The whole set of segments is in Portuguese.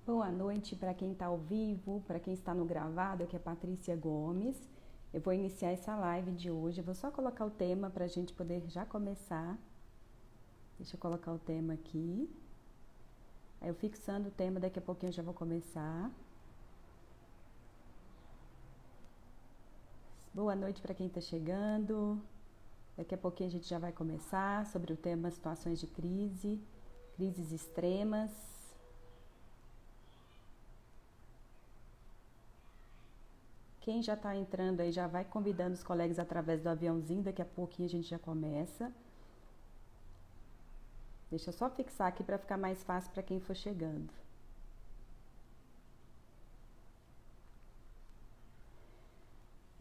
Boa noite para quem está ao vivo, para quem está no gravado, aqui é Patrícia Gomes. Eu vou iniciar essa live de hoje, eu vou só colocar o tema para a gente poder já começar. Deixa eu colocar o tema aqui. Aí eu fixando o tema, daqui a pouquinho eu já vou começar. Boa noite para quem está chegando. Daqui a pouquinho a gente já vai começar sobre o tema situações de crise, crises extremas. Quem já está entrando aí já vai convidando os colegas através do aviãozinho, daqui a pouquinho a gente já começa. Deixa eu só fixar aqui para ficar mais fácil para quem for chegando.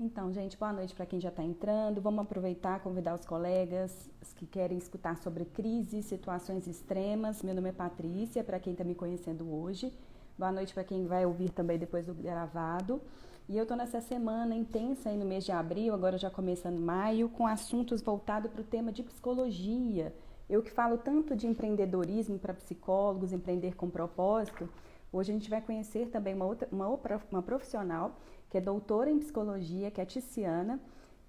Então, gente, boa noite para quem já está entrando. Vamos aproveitar, convidar os colegas que querem escutar sobre crises, situações extremas. Meu nome é Patrícia, para quem está me conhecendo hoje. Boa noite para quem vai ouvir também depois do gravado. E eu estou nessa semana intensa aí no mês de abril, agora já começando maio, com assuntos voltados para o tema de psicologia. Eu que falo tanto de empreendedorismo para psicólogos, empreender com propósito, hoje a gente vai conhecer também uma profissional que é doutora em psicologia, que é a Tiziana,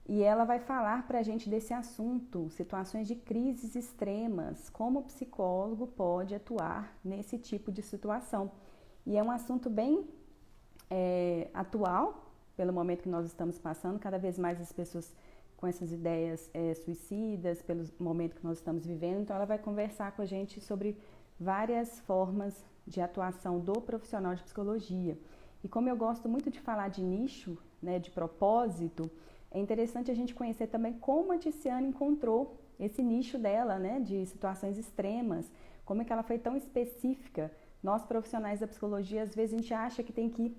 e ela vai falar para a gente desse assunto, situações de crises extremas, como o psicólogo pode atuar nesse tipo de situação. E é um assunto bem atual, pelo momento que nós estamos passando, cada vez mais as pessoas com essas ideias suicidas, pelo momento que nós estamos vivendo, então ela vai conversar com a gente sobre várias formas de atuação do profissional de psicologia. E como eu gosto muito de falar de nicho, né, de propósito, é interessante a gente conhecer também como a Tiziana encontrou esse nicho dela, né, de situações extremas, como é que ela foi tão específica. Nós profissionais da psicologia, às vezes a gente acha que tem que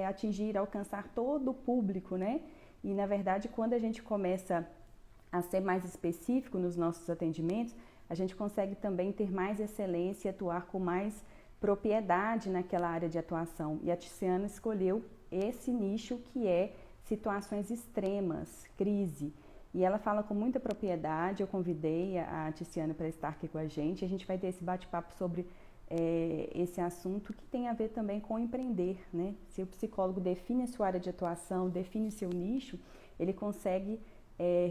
atingir, alcançar todo o público, né? E na verdade, quando a gente começa a ser mais específico nos nossos atendimentos, a gente consegue também ter mais excelência e atuar com mais propriedade naquela área de atuação. E a Tiziana escolheu esse nicho que é situações extremas, crise. E ela fala com muita propriedade, eu convidei a Tiziana para estar aqui com a gente vai ter esse bate-papo sobre esse assunto que tem a ver também com empreender, né? Se o psicólogo define a sua área de atuação, define seu nicho, ele consegue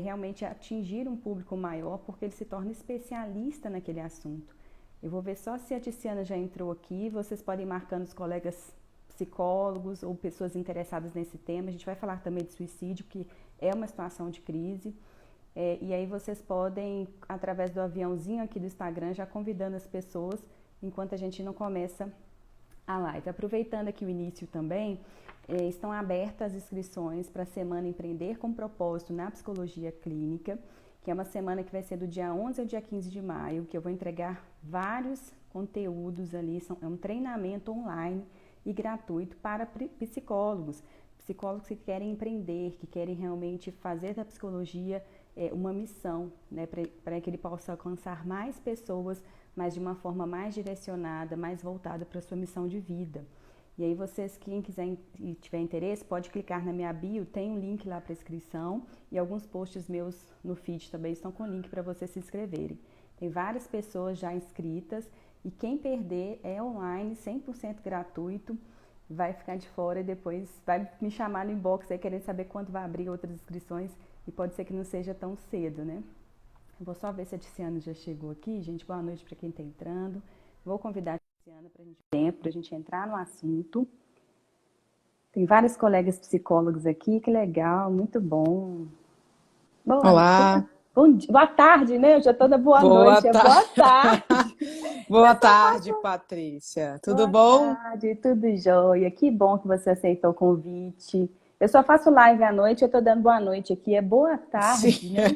realmente atingir um público maior porque ele se torna especialista naquele assunto. Eu vou ver só se a Tiziana já entrou aqui, vocês podem ir marcando os colegas psicólogos ou pessoas interessadas nesse tema. A gente vai falar também de suicídio, que é uma situação de crise. E aí vocês podem, através do aviãozinho aqui do Instagram, já convidando as pessoas enquanto a gente não começa a live. Aproveitando aqui o início também, estão abertas as inscrições para a Semana Empreender com Propósito na Psicologia Clínica, que é uma semana que vai ser do dia 11 ao dia 15 de maio, que eu vou entregar vários conteúdos ali, é um treinamento online e gratuito para psicólogos que querem empreender, que querem realmente fazer da psicologia uma missão, né, para que ele possa alcançar mais pessoas, mas de uma forma mais direcionada, mais voltada para a sua missão de vida. E aí vocês, quem quiser e tiver interesse, pode clicar na minha bio, tem um link lá para inscrição e alguns posts meus no feed também estão com link para vocês se inscreverem. Tem várias pessoas já inscritas e quem perder é online, 100% gratuito, vai ficar de fora e depois vai me chamar no inbox aí querendo saber quando vai abrir outras inscrições e pode ser que não seja tão cedo, né? Vou só ver se a Tiziana já chegou aqui, gente. Boa noite para quem está entrando. Vou convidar a Tiziana para a gente entrar no assunto. Tem vários colegas psicólogos aqui, que legal, muito bom. Olá, Boa tarde, né? Eu já estou na boa boa noite, é boa tarde. tarde. Boa Eu só tarde, faço Patrícia. Tudo boa bom? tarde, tudo jóia. Que bom que você aceitou o convite. Eu só faço live à noite, eu estou dando boa noite aqui. É boa Sim. tarde, né?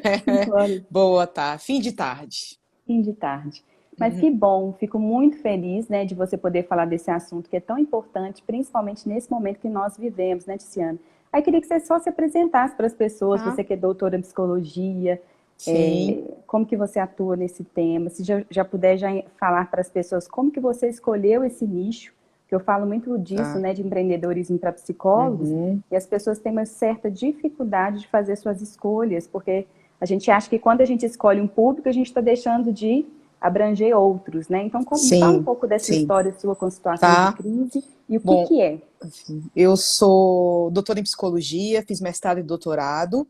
5 horas. Boa tarde. Fim de tarde. Fim de tarde. Mas que bom, fico muito feliz, né, de você poder falar desse assunto que é tão importante, principalmente nesse momento que nós vivemos, né, Tiziana? Aí queria que você só se apresentasse para as pessoas, Tá? você que é doutora em psicologia, Sim. como que você atua nesse tema, se já puder já falar para as pessoas como que você escolheu esse nicho, que eu falo muito disso, Tá. né, de empreendedorismo para psicólogos, Uhum. e as pessoas têm uma certa dificuldade de fazer suas escolhas, porque a gente acha que quando a gente escolhe um público, a gente está deixando de abranger outros, né? Então, me fala um Sim, pouco dessa sim. história sua com situações de Tá. crise e o que Bom, que é. assim, eu sou doutora em psicologia, fiz mestrado e doutorado.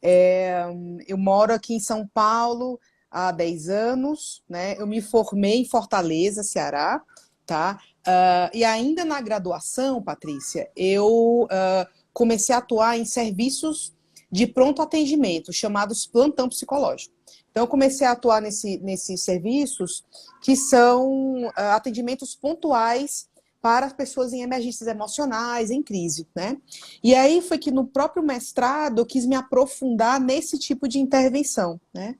É, eu moro aqui em São Paulo há 10 anos, né? Eu me formei em Fortaleza, Ceará, tá? E ainda na graduação, Patrícia, eu comecei a atuar em serviços de pronto atendimento, chamados plantão psicológico. Então, eu comecei a atuar nesses serviços que são atendimentos pontuais para as pessoas em emergências emocionais, em crise, né? E aí foi que no próprio mestrado eu quis me aprofundar nesse tipo de intervenção, né?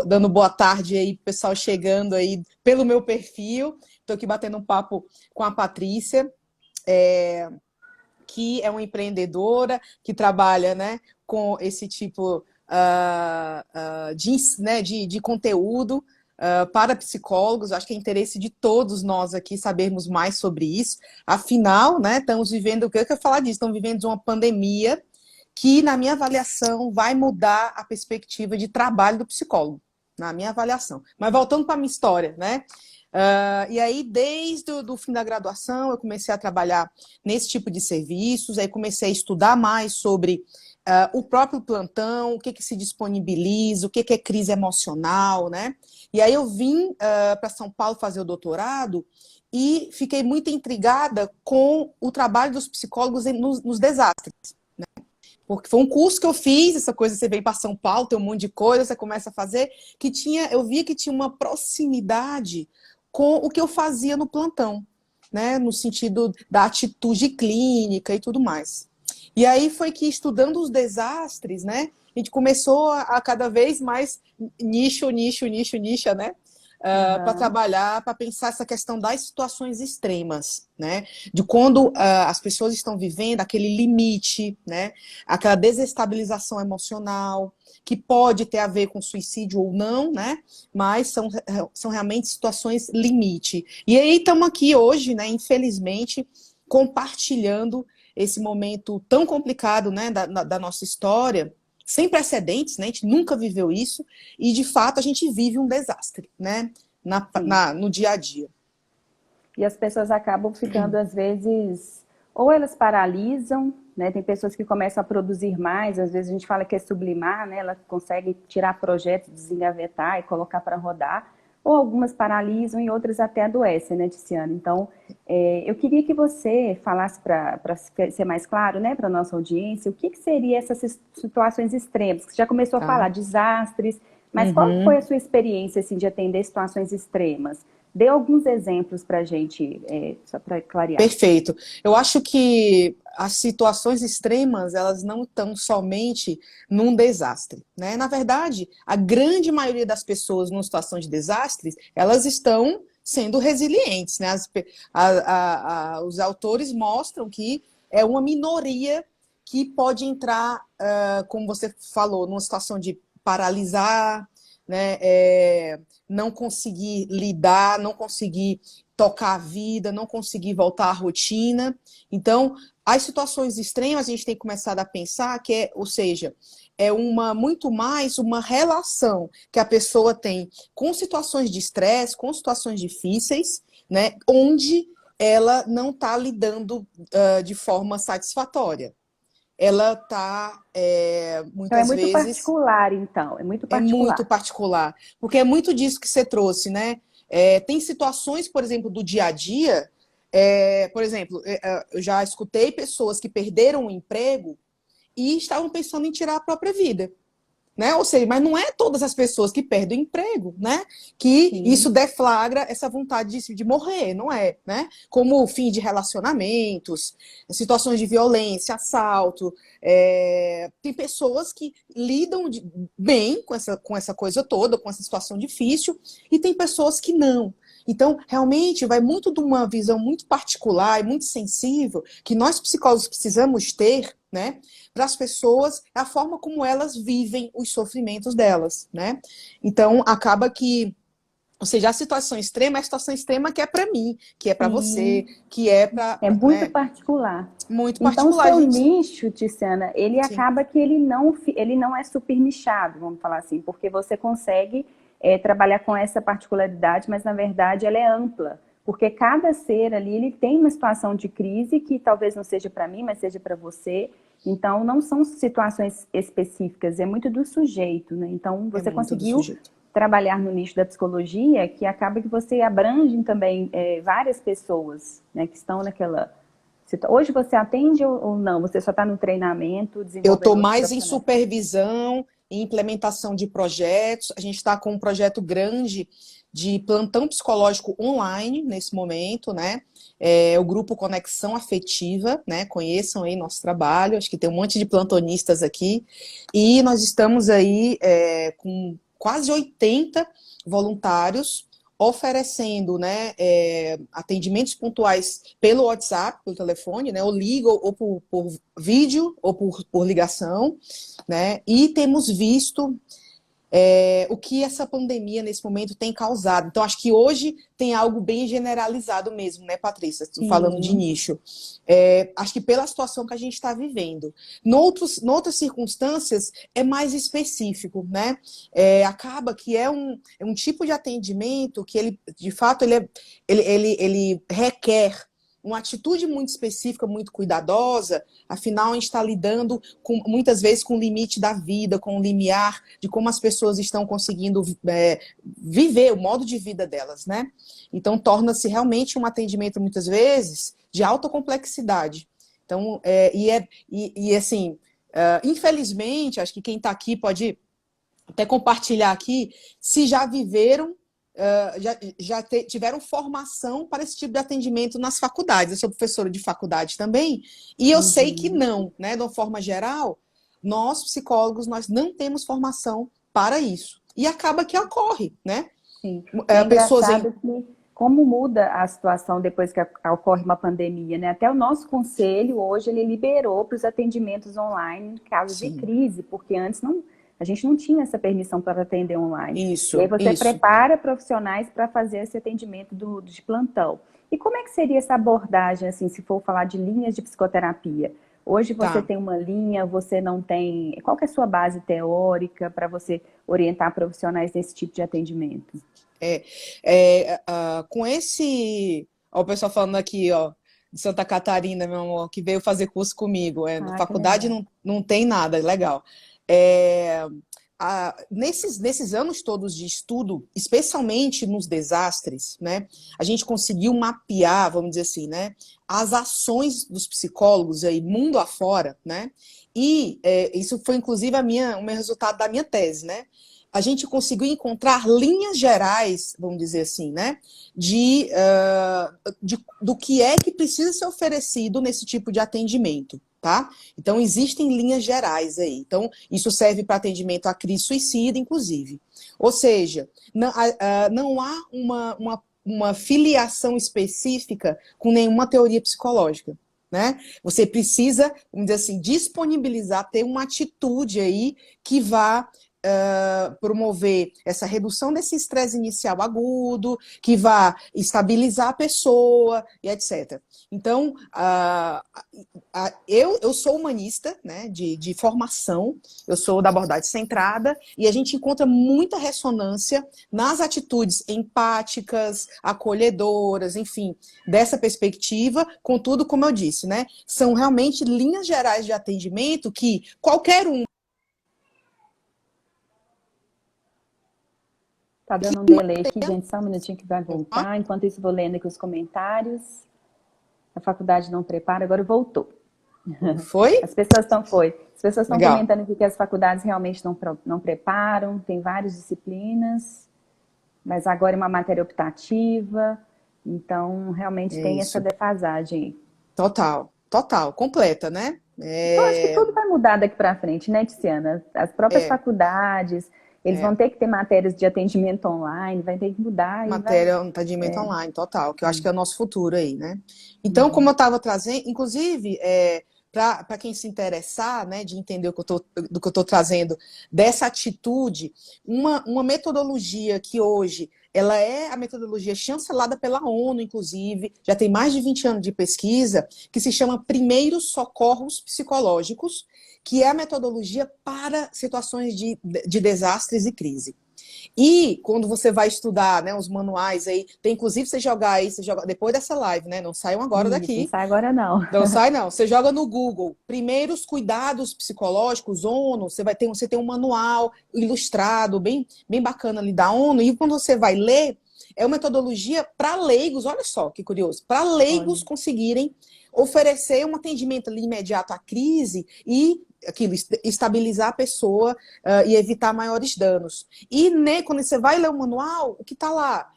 Dando boa tarde aí, pessoal chegando aí pelo meu perfil. Estou aqui batendo um papo com a Patrícia, que é uma empreendedora que trabalha, né, com esse tipo de conteúdo para psicólogos. Acho que é interesse de todos nós aqui sabermos mais sobre isso. Afinal, né, estamos vivendo, o que eu quero falar disso, estamos vivendo de uma pandemia que, na minha avaliação, vai mudar a perspectiva de trabalho do psicólogo, na minha avaliação. Mas voltando para a minha história, né? E aí, desde o fim da graduação, eu comecei a trabalhar nesse tipo de serviços, aí comecei a estudar mais sobre o próprio plantão, o que, que se disponibiliza, o que, que é crise emocional, né? E aí eu vim para São Paulo fazer o doutorado e fiquei muito intrigada com o trabalho dos psicólogos nos desastres. Porque foi um curso que eu fiz, essa coisa, você vem para São Paulo, tem um monte de coisa, você começa a fazer, eu via que tinha uma proximidade com o que eu fazia no plantão, né? No sentido da atitude clínica e tudo mais. E aí foi que, estudando os desastres, né? A gente começou a cada vez mais nicho, né? Para Aham. trabalhar, para pensar essa questão das situações extremas, né? De quando as pessoas estão vivendo aquele limite, né? Aquela desestabilização emocional, que pode ter a ver com suicídio ou não, né? Mas são realmente situações limite. E aí estamos aqui hoje, né? Infelizmente, compartilhando esse momento tão complicado, né? Da nossa história, sem precedentes, né? A gente nunca viveu isso, e de fato a gente vive um desastre, né? Sim. No dia a dia. E as pessoas acabam ficando, às vezes, ou elas paralisam, né? Tem pessoas que começam a produzir mais, às vezes a gente fala que é sublimar, né? Elas conseguem tirar projetos, desengavetar e colocar para rodar, ou algumas paralisam e outras até adoecem, né, Tiziana? Então, eu queria que você falasse para ser mais claro, né, para a nossa audiência, o que, que seria essas situações extremas? Você já começou a Tá? falar desastres, mas qual foi a Uhum. sua experiência assim, de atender situações extremas? Dê alguns exemplos para a gente, só para clarear. Perfeito. Eu acho que as situações extremas, elas não estão somente num desastre, né? Na verdade, a grande maioria das pessoas numa situação de desastres, elas estão sendo resilientes, né? Os autores mostram que é uma minoria que pode entrar, como você falou, numa situação de paralisar, né? Não conseguir lidar, não conseguir tocar a vida, não conseguir voltar à rotina. Então, as situações extremas a gente tem começado a pensar ou seja, é muito mais uma relação que a pessoa tem com situações de estresse, com situações difíceis, né, onde ela não está lidando de forma satisfatória. Ela está, Então, é muitas muito vezes, particular, então, é muito é muito particular. particular, porque é muito disso que você trouxe, né? Tem situações, por exemplo, do dia a dia, por exemplo, eu já escutei pessoas que perderam o emprego e estavam pensando em tirar a própria vida, né? Ou seja, mas não é todas as pessoas que perdem o emprego, né? Que isso Sim. deflagra essa vontade de morrer, não é, né? Como o fim de relacionamentos, situações de violência, assalto. Tem pessoas que lidam bem com essa coisa toda, com essa situação difícil, e tem pessoas que não. Então, realmente, vai muito de uma visão muito particular e muito sensível que nós psicólogos precisamos ter, né, para as pessoas, a forma como elas vivem os sofrimentos delas, né? Então, acaba que, ou seja, a situação extrema é a situação extrema que é para mim, que é para você, Sim, que é para, é muito né, particular. muito Então, o particular, seu gente. nicho, Tiziana, ele Sim. acaba que ele não é super nichado, vamos falar assim, porque você consegue trabalhar com essa particularidade, mas na verdade ela é ampla, porque cada ser ali ele tem uma situação de crise que talvez não seja para mim, mas seja para você. Então não são situações específicas, é muito do sujeito, né? Então você conseguiu trabalhar no nicho da psicologia, que acaba que você abrange também várias pessoas, né, que estão naquela... Hoje você atende ou não? Você só está no treinamento, desenvolvendo... Eu estou mais em supervisão, em implementação de projetos. A gente está com um projeto grande de plantão psicológico online nesse momento, né? O grupo Conexão Afetiva, né? Conheçam aí nosso trabalho, acho que tem um monte de plantonistas aqui. E nós estamos aí com quase 80 voluntários oferecendo, né, atendimentos pontuais pelo WhatsApp, pelo telefone, né, ou liga, ou por vídeo, ou por ligação, né, e temos visto o que essa pandemia nesse momento tem causado. Então, acho que hoje tem algo bem generalizado mesmo, né, Patrícia? Falando de nicho. Acho que pela situação que a gente está vivendo. Noutras circunstâncias, é mais específico, né? Acaba que é um tipo de atendimento que ele, de fato, ele requer uma atitude muito específica, muito cuidadosa, afinal a gente está lidando muitas vezes com o limite da vida, com o limiar de como as pessoas estão conseguindo viver o modo de vida delas, né? Então torna-se realmente um atendimento muitas vezes de alta complexidade. Então, assim, infelizmente, acho que quem está aqui pode até compartilhar aqui, se já viveram tiveram formação para esse tipo de atendimento nas faculdades. Eu sou professora de faculdade também, e eu sei que não, né? De uma forma geral, nós, psicólogos, nós não temos formação para isso. E acaba que ocorre, né? Sim. É engraçado que como muda a situação depois que ocorre uma pandemia, né? Até o nosso conselho, hoje, ele liberou para os atendimentos online em caso de crise, porque antes a gente não tinha essa permissão para atender online. Isso, e aí você prepara profissionais para fazer esse atendimento de plantão. E como é que seria essa abordagem, assim, se for falar de linhas de psicoterapia? Hoje você tem uma linha, você não tem... Qual que é a sua base teórica para você orientar profissionais nesse tipo de atendimento? Com esse... Ó, o pessoal falando aqui, ó, de Santa Catarina, meu amor, que veio fazer curso comigo. Na faculdade não tem nada, legal. Nesses anos todos de estudo, especialmente nos desastres, né, a gente conseguiu mapear, vamos dizer assim, né, as ações dos psicólogos aí, mundo afora, né, e isso foi inclusive o meu resultado da minha tese, né. A gente conseguiu encontrar linhas gerais, vamos dizer assim, né, do que é que precisa ser oferecido nesse tipo de atendimento. Tá? Então, existem linhas gerais aí. Então, isso serve para atendimento à crise suicida, inclusive. Ou seja, não há uma filiação específica com nenhuma teoria psicológica. Né? Você precisa, vamos dizer assim, disponibilizar, ter uma atitude aí que vá promover essa redução desse estresse inicial agudo, que vá estabilizar a pessoa e etc. Então, eu sou humanista, né, de formação, eu sou da abordagem centrada, e a gente encontra muita ressonância nas atitudes empáticas, acolhedoras, enfim, dessa perspectiva, contudo, como eu disse, né, são realmente linhas gerais de atendimento que qualquer um... Tá dando um delay aqui, gente, só um minutinho que vai voltar. Enquanto isso, vou lendo aqui os comentários. A faculdade não prepara, agora voltou. Foi? As pessoas estão comentando aqui que as faculdades realmente não preparam, tem várias disciplinas, mas agora é uma matéria optativa, então realmente tem essa defasagem. Total, completa, né? Eu acho que tudo vai mudar daqui para frente, né, Tiziana? As próprias faculdades... Eles vão ter que ter matérias de atendimento online, vai ter que mudar. Atendimento online, total, que eu acho que é o nosso futuro aí, né? Então, como eu estava trazendo, inclusive, para quem se interessar, né, de entender do que eu estou trazendo, dessa atitude, uma metodologia que hoje, ela é a metodologia chancelada pela ONU, inclusive, já tem mais de 20 anos de pesquisa, que se chama Primeiros Socorros Psicológicos, que é a metodologia para situações de desastres e crise. E quando você vai estudar, né, os manuais aí, tem inclusive você jogar aí, você joga depois dessa live, né? Não saiam agora Isso, não daqui. sai agora não. Não sai, não. Você joga no Google, primeiros cuidados psicológicos, ONU, você tem um manual ilustrado, bem bacana ali da ONU, e quando você vai ler, é uma metodologia para leigos, olha só que curioso, para leigos Olha, conseguirem oferecer um atendimento ali imediato à crise e aquilo, estabilizar a pessoa e evitar maiores danos. E né, quando você vai ler o manual, o que está lá?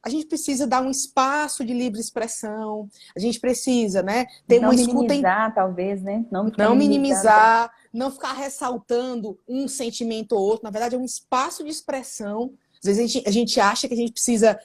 A gente precisa dar um espaço de livre expressão, a gente precisa, né, ter não uma escuta, minimizar, talvez, né? Não ficar não minimizando. minimizar, não ficar ressaltando um sentimento ou outro. Na verdade, é um espaço de expressão. Às vezes a gente acha que a gente precisa,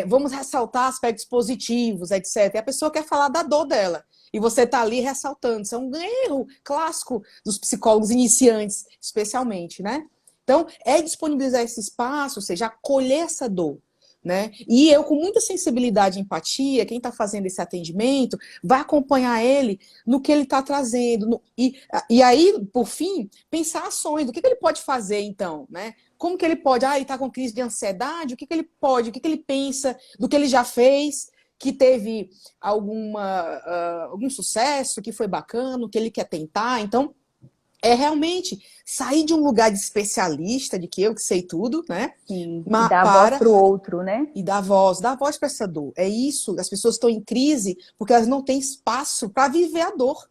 vamos ressaltar aspectos positivos, etc. E a pessoa quer falar da dor dela. E você está ali ressaltando. Isso é um erro clássico dos psicólogos iniciantes, especialmente, né? Então, é disponibilizar esse espaço, ou seja, acolher essa dor. Né? E eu, com muita sensibilidade e empatia, quem está fazendo esse atendimento, vai acompanhar ele no que ele está trazendo. E aí, por fim, pensar ações, do que ele pode fazer, então, né? Como que ele pode, ele está com crise de ansiedade, o que ele pode, o que ele pensa do que ele já fez, que teve algum sucesso, que foi bacana, o que ele quer tentar. Então, é realmente sair de um lugar de especialista, de que eu que sei tudo, né? Sim, e dar a voz Para para o outro, né? e dá voz para essa dor. É isso, as pessoas estão em crise porque elas não têm espaço para viver a dor,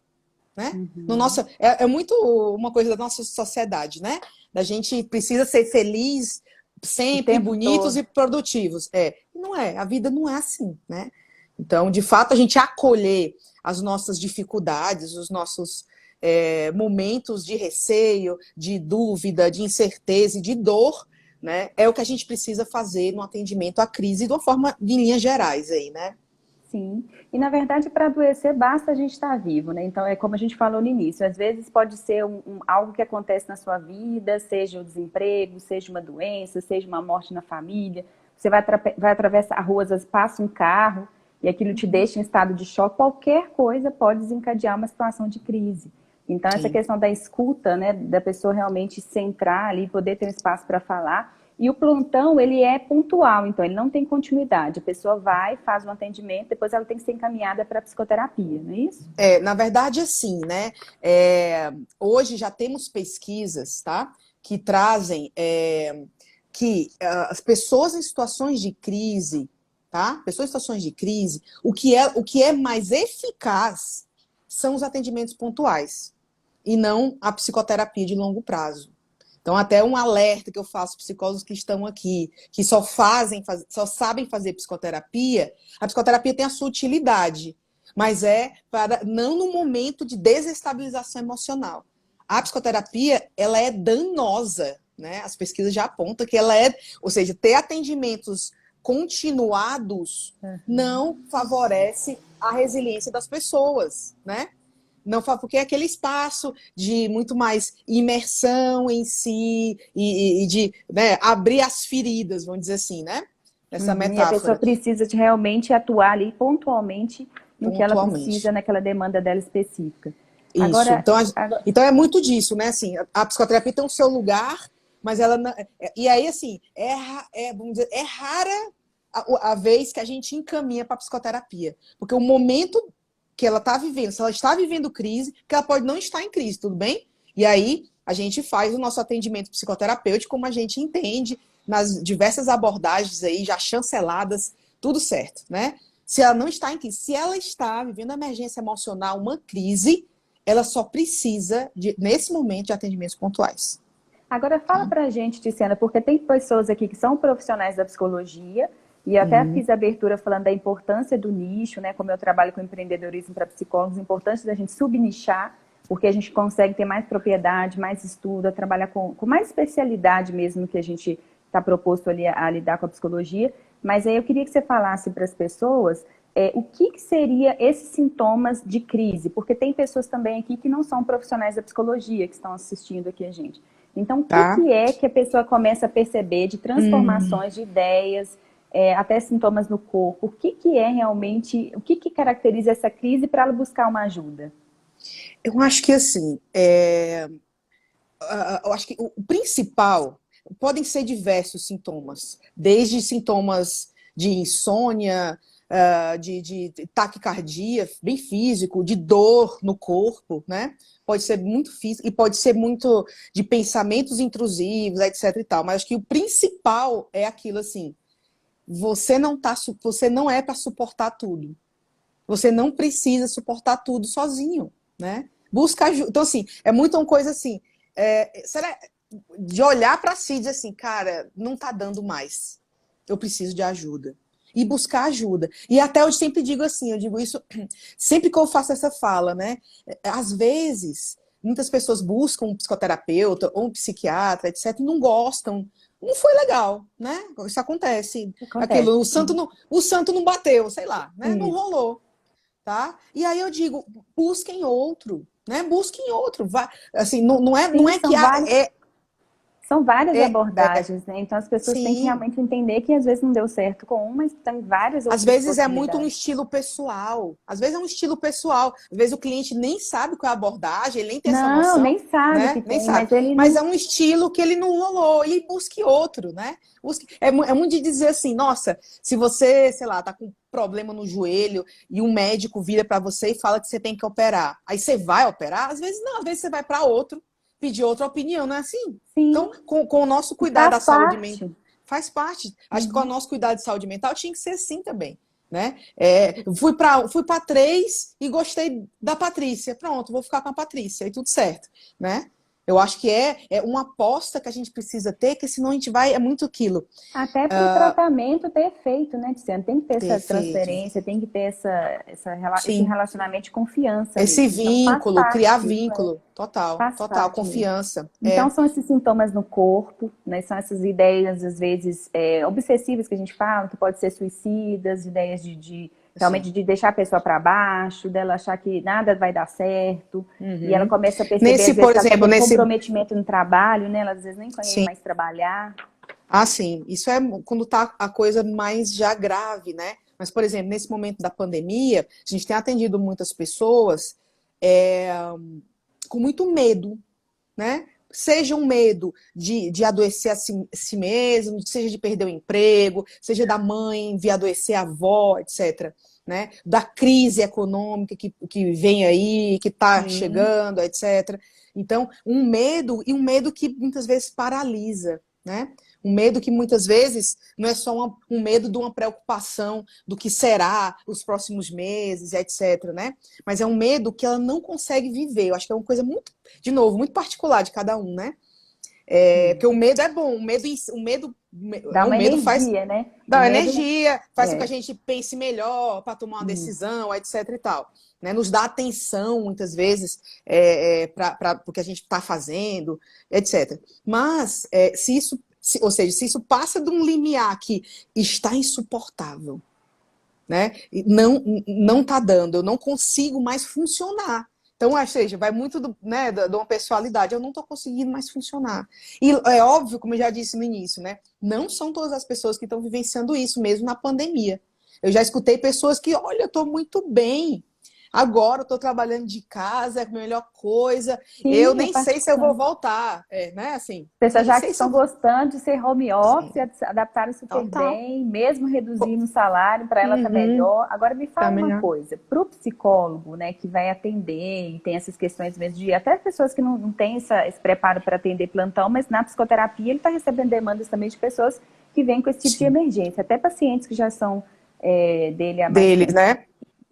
né? No Uhum. nosso, é muito uma coisa da nossa sociedade, né? Da gente precisa ser feliz O sempre, tempo bonitos todo. e produtivos. Não é, a vida não é assim, né? Então, de fato, a gente acolher as nossas dificuldades, os nossos momentos de receio, de dúvida, de incerteza e de dor, né? É o que a gente precisa fazer no atendimento à crise de uma forma, de linhas gerais aí, né? Sim. E na verdade, para adoecer, basta a gente estar vivo, né? Então, é como a gente falou no início: às vezes pode ser algo que acontece na sua vida, seja o desemprego, seja uma doença, seja uma morte na família. Você vai atravessar ruas, passa um carro e aquilo te deixa em estado de choque. Qualquer coisa pode desencadear uma situação de crise. Então, essa Sim. questão da escuta, né, da pessoa realmente centrar ali, poder ter um espaço para falar. E o plantão, ele é pontual, então ele não tem continuidade. A pessoa vai, faz um atendimento, depois ela tem que ser encaminhada para psicoterapia, não é isso? Na verdade, assim, né? Hoje já temos pesquisas, tá? Que trazem que as pessoas em situações de crise, tá? Pessoas em situações de crise, o que é mais eficaz são os atendimentos pontuais e não a psicoterapia de longo prazo. Então, até um alerta que eu faço para psicólogos que estão aqui, que só sabem fazer psicoterapia, a psicoterapia tem a sua utilidade, mas é para não no momento de desestabilização emocional. A psicoterapia, ela é danosa, né? As pesquisas já apontam que ela ou seja, ter atendimentos continuados não favorece a resiliência das pessoas, né? Não porque é aquele espaço de muito mais imersão em si e de, né, abrir as feridas, vamos dizer assim, né? Essa Uhum. E a pessoa metáfora, precisa de realmente atuar ali pontualmente no que ela precisa, pontualmente. naquela demanda dela específica. Isso. Agora, Então é muito disso, né? Assim, a psicoterapia tem o seu lugar, mas ela não, e aí assim vamos dizer, é rara a vez que a gente encaminha para a psicoterapia, porque o momento que ela está vivendo, se ela está vivendo crise, que ela pode não estar em crise, tudo bem? E aí a gente faz o nosso atendimento psicoterapêutico como a gente entende nas diversas abordagens aí já chanceladas, tudo certo, né? Se ela não está em crise, se ela está vivendo emergência emocional, uma crise, ela só precisa, nesse momento, de atendimentos pontuais. Agora fala Tá? pra gente, Tiziana, porque tem pessoas aqui que são profissionais da psicologia, e eu até Uhum. fiz a abertura falando da importância do nicho, né? Como eu trabalho com empreendedorismo para psicólogos, a importância da gente subnichar, porque a gente consegue ter mais propriedade, mais estudo, a trabalhar com mais especialidade mesmo no que a gente está proposto ali a lidar com a psicologia. Mas aí eu queria que você falasse para as pessoas o que seria esses sintomas de crise, porque tem pessoas também aqui que não são profissionais da psicologia que estão assistindo aqui a gente. Então, o Tá? que é que a pessoa começa a perceber de Hum, transformações, de ideias, até sintomas no corpo? O que é realmente, o que caracteriza essa crise para ela buscar uma ajuda? eu acho que assim, eu acho que o principal, podem ser diversos sintomas, desde sintomas de insônia, de taquicardia, bem físico, de dor no corpo, né? Pode ser muito físico e pode ser muito de pensamentos intrusivos, etc e tal. Mas acho que o principal é aquilo assim, você não é para suportar tudo. Você não precisa suportar tudo sozinho, né? Busca ajuda. Então, assim, é muito uma coisa assim, será de olhar para si e dizer assim, cara, não tá dando mais. Eu preciso de ajuda. E buscar ajuda. E até eu sempre digo assim, eu digo isso sempre que eu faço essa fala, né? Às vezes, muitas pessoas buscam um psicoterapeuta ou um psiquiatra, etc, e não gostam. Não foi legal, né? Isso acontece. Acontece. Aquilo, o santo não bateu, sei lá, né? Não Isso. rolou, tá? E aí eu digo, busquem outro, né? Busquem outro. Vai, assim, não Sim, é que são várias é, abordagens, né? Então as pessoas têm que sim. realmente entender que às vezes não deu certo com uma, mas tem várias Às outras vezes é muito um possibilidades. estilo pessoal. Às vezes é um estilo pessoal. Às vezes o cliente nem sabe qual é a abordagem, ele nem tem essa Não, noção, nem sabe que né? Nem tem, sabe. mas ele Mas não. é um estilo que ele não rolou. E busque outro, né? É muito de dizer assim, nossa, se você, sei lá, tá com problema no joelho e um médico vira para você e fala que você tem que operar. Aí você vai operar? Às vezes não, às vezes você vai para outro, pedir outra opinião, não é assim? Sim, Então, com o nosso e cuidado faz da saúde mental, parte. faz parte. Acho que com o Uhum. nosso cuidado de saúde mental tinha que ser assim também, né? Fui para 3 e gostei da Patrícia. Pronto, vou ficar com a Patrícia e tudo certo, né? Eu acho que é uma aposta que a gente precisa ter, que senão a gente vai, é muito aquilo. Até para o tratamento ter efeito, né, Tiziana? Tem que ter essa Perfeito. transferência, tem que ter esse Sim. relacionamento de confiança Esse mesmo. Então faz vínculo, criar parte, isso é, vínculo, total, faz total, parte mesmo. confiança. Então, são esses sintomas no corpo, né? São essas ideias, às vezes, obsessivas que a gente fala, que pode ser suicidas, ideias de Sim. realmente de deixar a pessoa para baixo, dela achar que nada vai dar certo, e ela Uhum. começa a perceber, às vezes, Por que ela está exemplo, tendo comprometimento no trabalho, né? Ela às vezes nem quer sim. mais trabalhar. Sim, isso é quando tá a coisa mais já grave, né? Mas, por exemplo, nesse momento da pandemia, a gente tem atendido muitas pessoas é, com muito medo, né? Seja um medo de adoecer a si mesmo, seja de perder o emprego, seja da mãe vir adoecer a avó, etc. Né? Da crise econômica que vem aí, que está Sim, chegando, etc. Então, um medo que muitas vezes paralisa, né? Um medo que muitas vezes não é só um medo de uma preocupação do que será os próximos meses, etc. Né? Mas é um medo que ela não consegue viver. Eu acho que é uma coisa muito, de novo, muito particular de cada um, né? sim. Porque o medo é bom, Dá o uma medo faz energia, né? O dá medo energia, faz com que a é gente pense melhor para tomar uma isso. decisão, etc e tal. Né? Nos dá atenção, muitas vezes, para o que a gente está fazendo, etc. Mas, ou seja, se isso passa de um limiar que está insuportável, né? Não está dando, eu não consigo mais funcionar. Então, ou seja, vai muito né, de uma personalidade, eu não estou conseguindo mais funcionar. E é óbvio, como eu já disse no início, né? Não são todas as pessoas que estão vivenciando isso, mesmo na pandemia. Eu já escutei pessoas que, olha, eu estou muito bem. Agora eu estou trabalhando de casa, é a melhor coisa. Eu Sim, é nem sei se eu vou particular. voltar. Né? Assim, Pessoas nem já que sei se estão eu. gostando de ser home office, Sim, adaptaram super total. bem, mesmo reduzindo o salário, para ela tá Uhum, melhor. Agora me tá fala uma melhor. coisa, para o psicólogo, né, que vai atender e tem essas questões mesmo de até pessoas que não têm esse preparo para atender plantão, mas na psicoterapia ele está recebendo demandas também de pessoas que vêm com esse tipo de Sim. emergência, até pacientes que já são dele há mais Deles, tempo. né?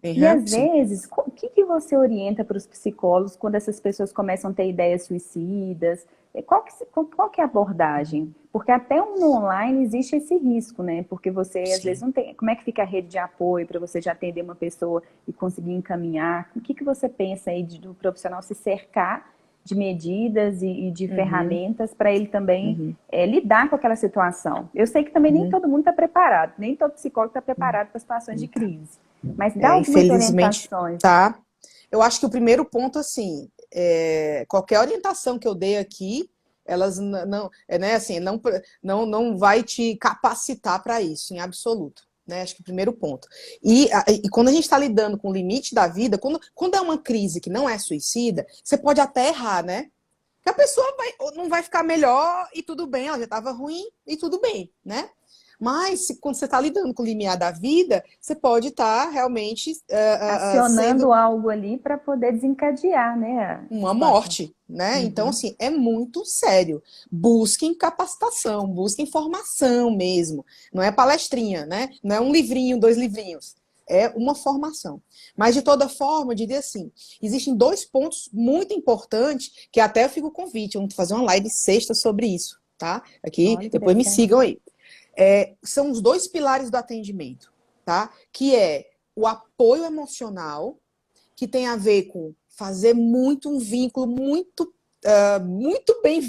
E Uhum, às sim. vezes, o que que você orienta para os psicólogos quando essas pessoas começam a ter ideias suicidas? Qual que é a abordagem? Porque até no online existe esse risco, né? Porque você às vezes Sim. não tem. Como é que fica a rede de apoio para você já atender uma pessoa e conseguir encaminhar? O que que você pensa aí do profissional se cercar de medidas e de Uhum, ferramentas para ele também uhum, lidar com aquela situação? Eu sei que também nem uhum, todo mundo está preparado, nem todo psicólogo está uhum. preparado para situações de crise. Mas dá algumas Infelizmente, orientações. tá. Eu acho que o primeiro ponto, assim, qualquer orientação que eu dei aqui, elas não, né, assim, não vai te capacitar para isso, em absoluto. Né? Acho que o primeiro ponto. E quando a gente está lidando com o limite da vida, quando é uma crise que não é suicida, você pode até errar, né? que a pessoa não vai ficar melhor e tudo bem, ela já estava ruim e tudo bem, né? Mas quando você está lidando com o limiar da vida, você pode estar realmente sendo Acionando algo ali para poder desencadear, né, a uma situação. morte, né? Então, Uhum. assim, é muito sério. Busquem capacitação, busquem formação mesmo. Não é palestrinha, né? Não é um livrinho, 2 livrinhos. É uma formação. Mas, de toda forma, eu diria assim, existem 2 pontos muito importantes que até eu fico com o convite. Vamos fazer uma live sexta sobre isso, tá? Aqui, Olha que depois me interessante. sigam aí. São os 2 pilares do atendimento, tá? Que é o apoio emocional, que tem a ver com fazer muito um vínculo muito bem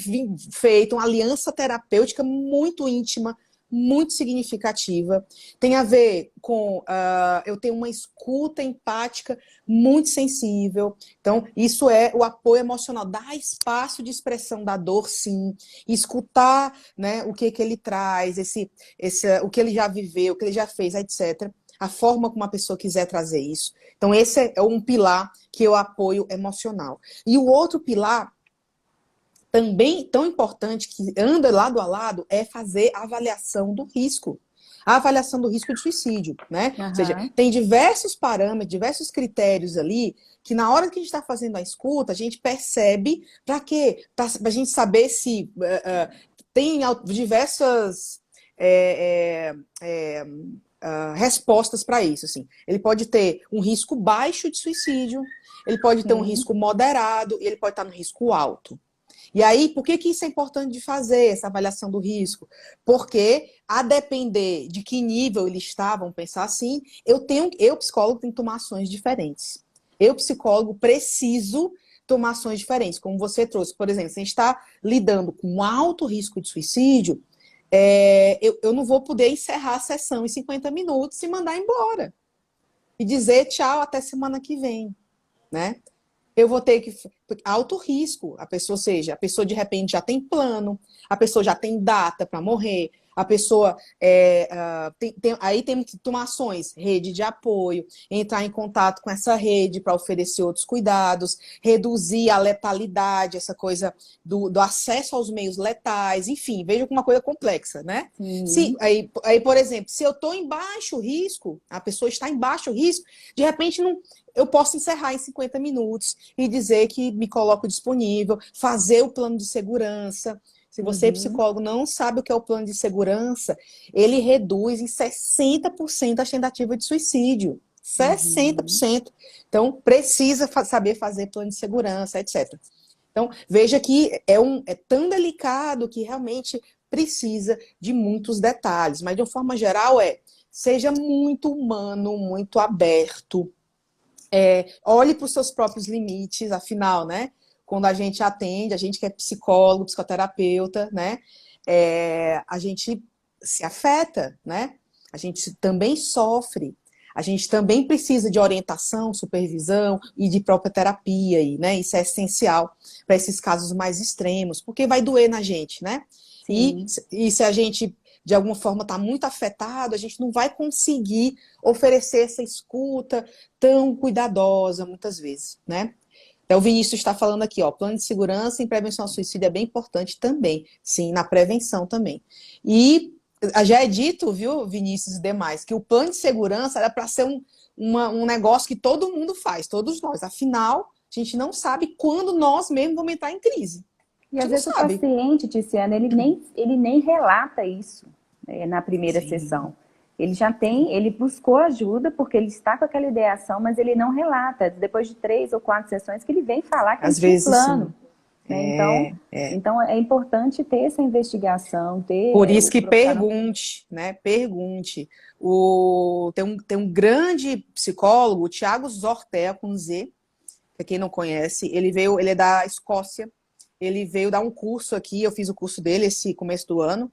feito, uma aliança terapêutica muito íntima, muito significativa. Tem a ver com eu tenho uma escuta empática muito sensível. Então, isso é o apoio emocional. Dar espaço de expressão da dor, sim. Escutar, né, o que ele traz, o que ele já viveu, o que ele já fez, etc. A forma como a pessoa quiser trazer isso. Então, esse é um pilar que eu apoio emocional. E o outro pilar, também tão importante, que anda lado a lado, é fazer a avaliação do risco. A avaliação do risco de suicídio, né? Ou seja, Aham. tem diversos parâmetros, diversos critérios ali, que na hora que a gente está fazendo a escuta, a gente percebe para quê? Para a gente saber se tem diversas respostas para isso. Assim. Ele pode ter um risco baixo de suicídio, ele pode ter um Sim. risco moderado e ele pode estar no risco alto. E aí, por que isso é importante de fazer, essa avaliação do risco? Porque, a depender de que nível ele está, vamos pensar assim, eu psicólogo, tenho que tomar ações diferentes. Eu, psicólogo, preciso tomar ações diferentes. Como você trouxe, por exemplo, se a gente está lidando com um alto risco de suicídio, eu não vou poder encerrar a sessão em 50 minutos e mandar embora. E dizer tchau até semana que vem, né? Eu vou ter que. Alto risco. A pessoa, seja, a pessoa de repente já tem plano, a pessoa já tem data para morrer, a pessoa. Aí tem que tomar ações, rede de apoio, entrar em contato com essa rede para oferecer outros cuidados, reduzir a letalidade, essa coisa do acesso aos meios letais, enfim, veja como uma coisa complexa, né? Sim. Por exemplo, se eu estou em baixo risco, a pessoa está em baixo risco, de repente não, eu posso encerrar em 50 minutos e dizer que me coloco disponível, fazer o plano de segurança. Se você, Uhum. psicólogo, não sabe o que é o plano de segurança, ele reduz em 60% as tentativas de suicídio. Uhum. 60%. Então, precisa saber fazer plano de segurança, etc. Então, veja que é tão delicado que realmente precisa de muitos detalhes. Mas, de uma forma geral, seja muito humano, muito aberto, olhe para os seus próprios limites, afinal, né? Quando a gente atende, a gente que é psicólogo, psicoterapeuta, né? A gente se afeta, né? A gente também sofre. A gente também precisa de orientação, supervisão e de própria terapia, né? Isso é essencial para esses casos mais extremos, porque vai doer na gente, né? E, Sim. e se a gente, de alguma forma, está muito afetado, a gente não vai conseguir oferecer essa escuta tão cuidadosa, muitas vezes, né? Então, o Vinícius está falando aqui, ó, plano de segurança em prevenção ao suicídio é bem importante também, sim, na prevenção também. E já é dito, viu, Vinícius e demais, que o plano de segurança era para ser um negócio que todo mundo faz, todos nós. Afinal, a gente não sabe quando nós mesmos vamos entrar em crise. E A às gente não vezes o sabe. paciente, Tiziana, ele nem relata isso, né, na primeira Sim, sessão. Ele já tem, ele buscou ajuda porque ele está com aquela ideação, mas ele não relata. Depois de 3 ou 4 sessões que ele vem falar que ele às tinha um vezes plano, sim. né? Então é importante ter essa investigação, Por ter isso o que profissional. pergunte, né? Pergunte. Tem um grande psicólogo, o Tiago Zortea, com Z, para quem não conhece, ele é da Escócia, ele veio dar um curso aqui, eu fiz o curso dele esse começo do ano,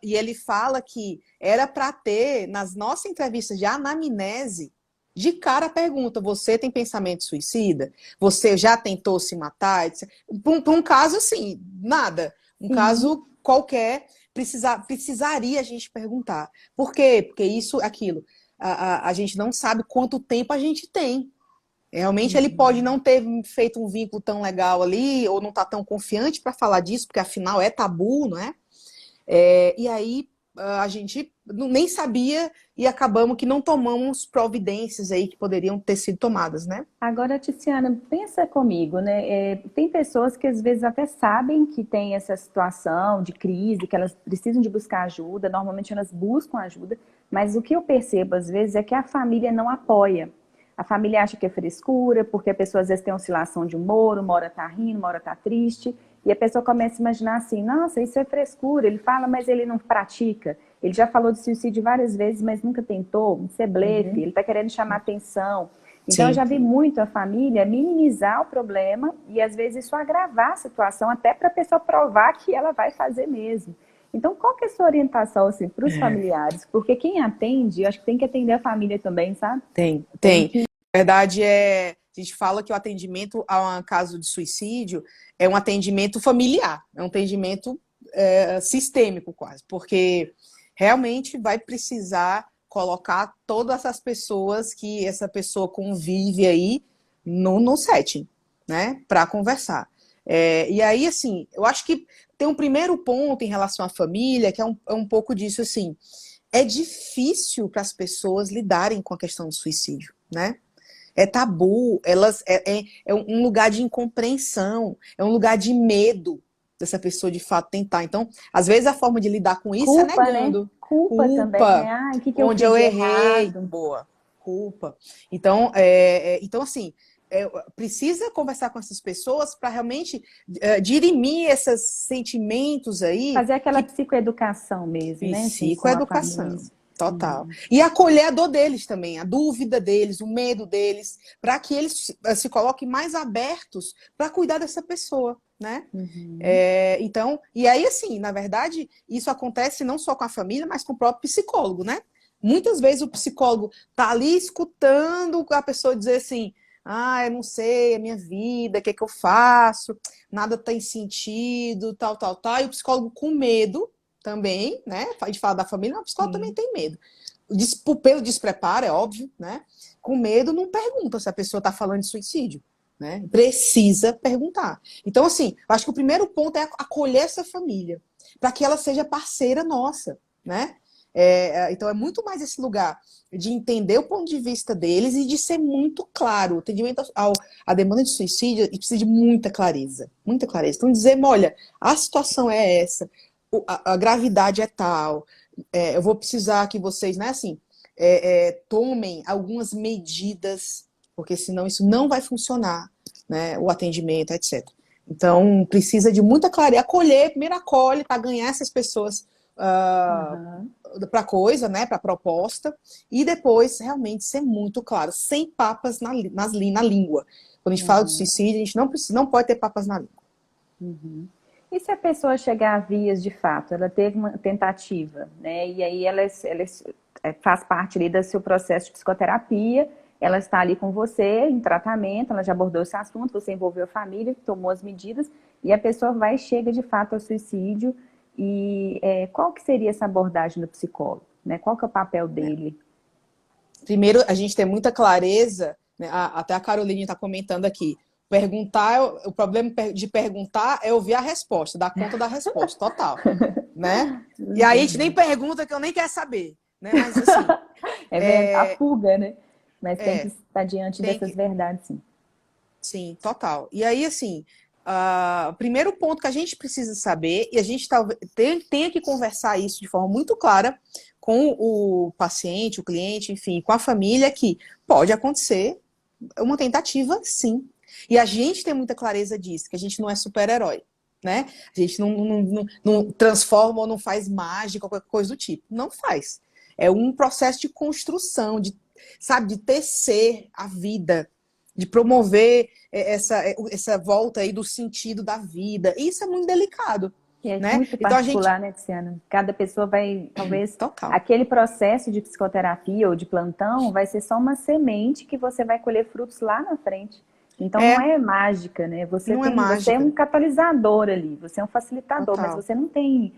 e ele fala que era para ter, nas nossas entrevistas de anamnese, de cara a pergunta, você tem pensamento suicida? Você já tentou se matar? Para um caso assim, nada. Um Sim, caso qualquer, precisaria a gente perguntar. Por quê? Porque isso, aquilo, a gente não sabe quanto tempo a gente tem. Realmente ele pode não ter feito um vínculo tão legal ali, ou não estar tão confiante para falar disso, porque afinal é tabu, não é? E aí a gente nem sabia e acabamos que não tomamos providências aí que poderiam ter sido tomadas, né? Agora, Tiziana, pensa comigo, né? Tem pessoas que às vezes até sabem que tem essa situação de crise, que elas precisam de buscar ajuda, normalmente elas buscam ajuda, mas o que eu percebo às vezes é que a família não apoia. A família acha que é frescura, porque a pessoa às vezes tem oscilação de humor, uma hora tá rindo, uma hora tá triste, e a pessoa começa a imaginar assim, nossa, isso é frescura, ele fala, mas ele não pratica. Ele já falou de suicídio várias vezes, mas nunca tentou, isso é blefe, ele está querendo chamar atenção. Então, eu Sim. já vi muito a família minimizar o problema e, às vezes, isso agravar a situação, até para a pessoa provar que ela vai fazer mesmo. Então, qual que é a sua orientação assim, para os familiares? Porque quem atende, eu acho que tem que atender a família também, sabe? Tem. Na verdade, a gente fala que o atendimento a um caso de suicídio é um atendimento familiar, é um atendimento sistêmico quase, porque realmente vai precisar colocar todas essas pessoas que essa pessoa convive aí no setting, né, para conversar. E aí, assim, eu acho que tem um primeiro ponto em relação à família, que é um pouco disso, assim, é difícil para as pessoas lidarem com a questão do suicídio, né? É tabu, é um lugar de incompreensão, é um lugar de medo dessa pessoa de fato tentar. Então, às vezes a forma de lidar com isso é Culpa, né? negando. Culpa também, né? Culpa, Ah, o que que eu onde fiz eu de errei, errado? boa, culpa. Então, então assim, precisa conversar com essas pessoas para realmente dirimir esses sentimentos aí Fazer aquela que psicoeducação mesmo, né? Assim, com a família. psicoeducação, total. Uhum. E acolher a dor deles também, a dúvida deles, o medo deles, para que eles se coloquem mais abertos para cuidar dessa pessoa, né? Uhum. Então, e aí assim, na verdade, isso acontece não só com a família, mas com o próprio psicólogo, né? Muitas vezes o psicólogo tá ali escutando a pessoa dizer assim, ah, eu não sei, a minha vida, o que é que eu faço? Nada tem sentido, tal, tal, tal. E o psicólogo com medo também, né? A gente fala da família, mas o psicólogo também Sim. tem medo. Pelo despreparo, é óbvio, né? Com medo, não pergunta se a pessoa está falando de suicídio, né? Precisa perguntar. Então, assim, eu acho que o primeiro ponto é acolher essa família, para que ela seja parceira nossa, né? Então, é muito mais esse lugar de entender o ponto de vista deles e de ser muito claro. O atendimento à demanda de suicídio precisa de muita clareza, muita clareza. Então, dizer, olha, a situação é essa, a gravidade é tal, eu vou precisar que vocês, né, assim, tomem algumas medidas, porque senão isso não vai funcionar, né, o atendimento, etc. Então, precisa de muita clareza. Acolher, primeiro acolhe para ganhar essas pessoas Uhum. para coisa, né, para proposta, e depois realmente ser muito claro, sem papas na língua. Quando a gente fala de Uhum. suicídio, a gente não pode ter papas na língua. Uhum. E se a pessoa chegar a vias de fato, ela teve uma tentativa, né? E aí ela faz parte ali do seu processo de psicoterapia, ela está ali com você em tratamento, ela já abordou esse assunto, você envolveu a família, tomou as medidas, e a pessoa vai e chega de fato ao suicídio. E qual que seria essa abordagem do psicólogo, né? Qual que é o papel dele? Primeiro, a gente tem muita clareza, né? Até a Caroline está comentando aqui. Perguntar, o problema de perguntar é ouvir a resposta, dar conta da resposta, total, né? E aí a gente nem pergunta que eu nem quero saber, né? Mas assim, É a fuga, né? Mas tem que é, estar diante tem dessas que, verdades, sim. sim, total. E aí assim, o primeiro ponto que a gente precisa saber, e a gente talvez tenha que conversar isso de forma muito clara com o paciente, o cliente, enfim, com a família, é que pode acontecer uma tentativa, sim. E a gente tem muita clareza disso, que a gente não é super-herói, né? A gente não transforma ou não faz mágica, qualquer coisa do tipo. Não faz. É um processo de construção, sabe, de tecer a vida, de promover essa volta aí do sentido da vida. E isso é muito delicado, E é né? muito Então a gente... particular, né, Tiziana? Cada pessoa vai, talvez, Total. aquele processo de psicoterapia ou de plantão vai ser só uma semente que você vai colher frutos lá na frente. Então não é mágica, né? Não é Você é mágica. um catalisador ali, você é um facilitador, mas Total. você não tem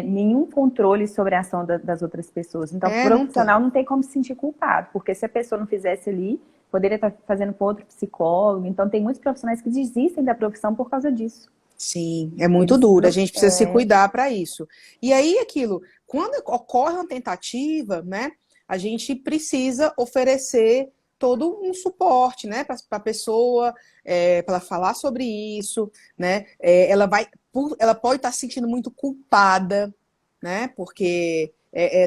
nenhum controle sobre a ação das outras pessoas. Então, o Não tem. profissional não tem como se sentir culpado, porque se a pessoa não fizesse ali, poderia estar fazendo com outro psicólogo. Então, tem muitos profissionais que desistem da profissão por causa disso. Sim, é muito Eles duro, a não, gente precisa se cuidar para isso. E aí, aquilo, quando ocorre uma tentativa, né, a gente precisa oferecer todo um suporte, né, para a pessoa, para ela falar sobre isso, né, ela pode estar se sentindo muito culpada, né, porque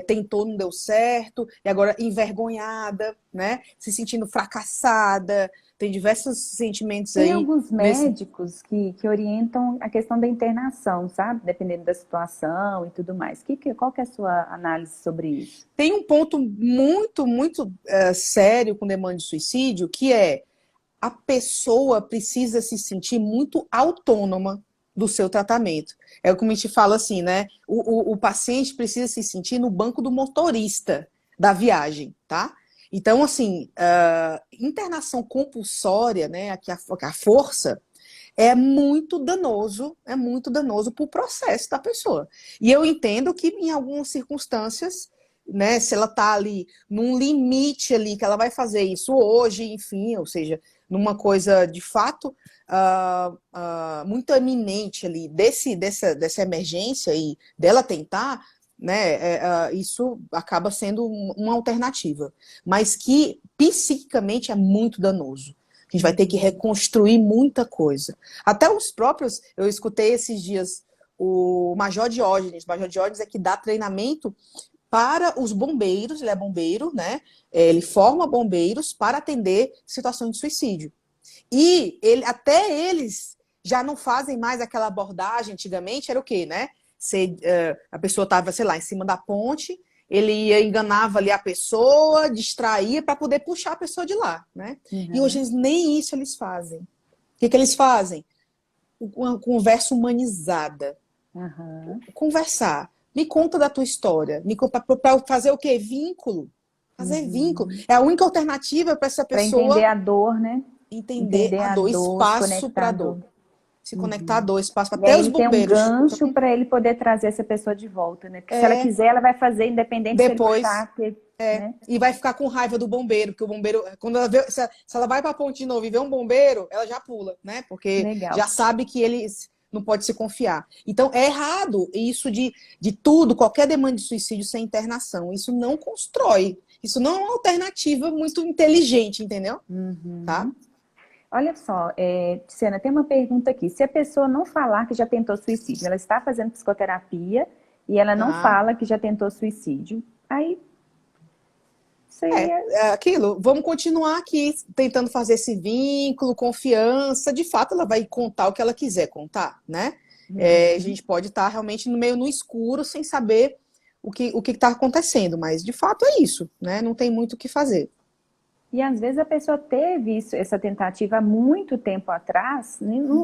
tentou, não deu certo, e agora envergonhada, né, se sentindo fracassada, tem diversos sentimentos Tem aí alguns nesse. médicos que orientam a questão da internação, sabe? Dependendo da situação e tudo mais. Qual que é a sua análise sobre isso? Tem um ponto muito, muito sério com demanda de suicídio, que é a pessoa precisa se sentir muito autônoma do seu tratamento. É como a gente fala assim, né? O paciente precisa se sentir no banco do motorista da viagem, tá? Então, assim, internação compulsória, né? A força é muito danoso para o processo da pessoa. E eu entendo que em algumas circunstâncias, né, se ela está ali num limite ali, que ela vai fazer isso hoje, enfim, ou seja, numa coisa de fato muito eminente ali dessa emergência e dela tentar, né, isso acaba sendo uma alternativa, mas que psiquicamente é muito danoso. A gente vai ter que reconstruir muita coisa. Até os próprios, eu escutei esses dias o Major Diógenes. O Major Diógenes é que dá treinamento para os bombeiros, ele é bombeiro, né? Ele forma bombeiros para atender situações de suicídio. E até eles já não fazem mais aquela abordagem, antigamente era o quê, né? A pessoa estava, sei lá, em cima da ponte, ele enganava ali a pessoa, distraía para poder puxar a pessoa de lá, né? E hoje nem isso eles fazem. O que eles fazem? Uma conversa humanizada. Conversar. Me conta da tua história. Para fazer o quê? Vínculo. Fazer vínculo. É a única alternativa para essa Para entender pessoa a dor, né? entender Entender a a dor, dor, se espaço para conectar a à dor. dor. Se conectar à dor, espaço. E Até aí os ele tem um bombeiros. gancho para ele poder trazer essa pessoa de volta, né? Porque se ela É, quiser, ela vai fazer, independente se ele depois. puxar, né? E vai ficar com raiva do bombeiro, porque o bombeiro, quando ela vê, se ela vai para a ponte de novo e vê um bombeiro, ela já pula, né? Porque já Legal. sabe que ele não pode se confiar. Então, é errado isso de tudo, qualquer demanda de suicídio sem internação. Isso não constrói. Isso não é uma alternativa muito inteligente, entendeu? Tá? Olha só, Tiziana, tem uma pergunta aqui. Se a pessoa não falar que já tentou suicídio, ela está fazendo psicoterapia e ela não Tá. fala que já tentou suicídio, aí seria. É aquilo, vamos continuar aqui tentando fazer esse vínculo, confiança. De fato, ela vai contar o que ela quiser contar, né? A gente pode estar realmente no meio no escuro, sem saber o que está acontecendo, mas de fato é isso, né? Não tem muito o que fazer. E às vezes a pessoa teve essa tentativa há muito tempo atrás,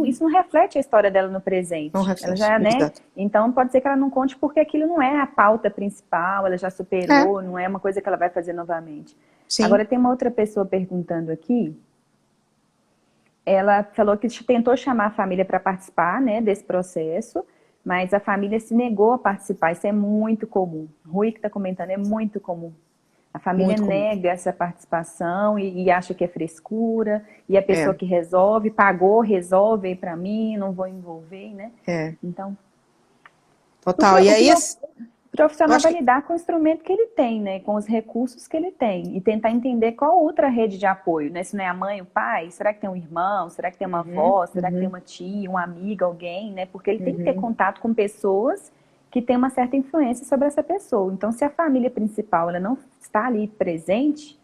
isso não reflete a história dela no Não presente. Ela reflete. já, né? Exato. Então pode ser que ela não conte porque aquilo não é a pauta principal, ela já superou, não é uma coisa que ela vai fazer novamente. Sim. Agora tem uma outra pessoa perguntando aqui. Ela falou que tentou chamar a família para participar, né, desse processo, mas a família se negou a participar. Isso é muito comum. Rui que está comentando, é muito comum. A família Muito comum. nega essa participação e acha que é frescura, e a pessoa que resolve, pagou, resolve aí para mim, não vou envolver, né? Então, total. E aí, o profissional vai que... lidar com o instrumento que ele tem, né? Com os recursos que ele tem. E tentar entender qual outra rede de apoio, né? Se não é a mãe, o pai, será que tem um irmão? Será que tem uma avó? Será que tem uma tia, uma amiga, alguém, né? Porque ele tem que ter contato com pessoas que têm uma certa influência sobre essa pessoa. Então, se a família principal ela não está ali presente,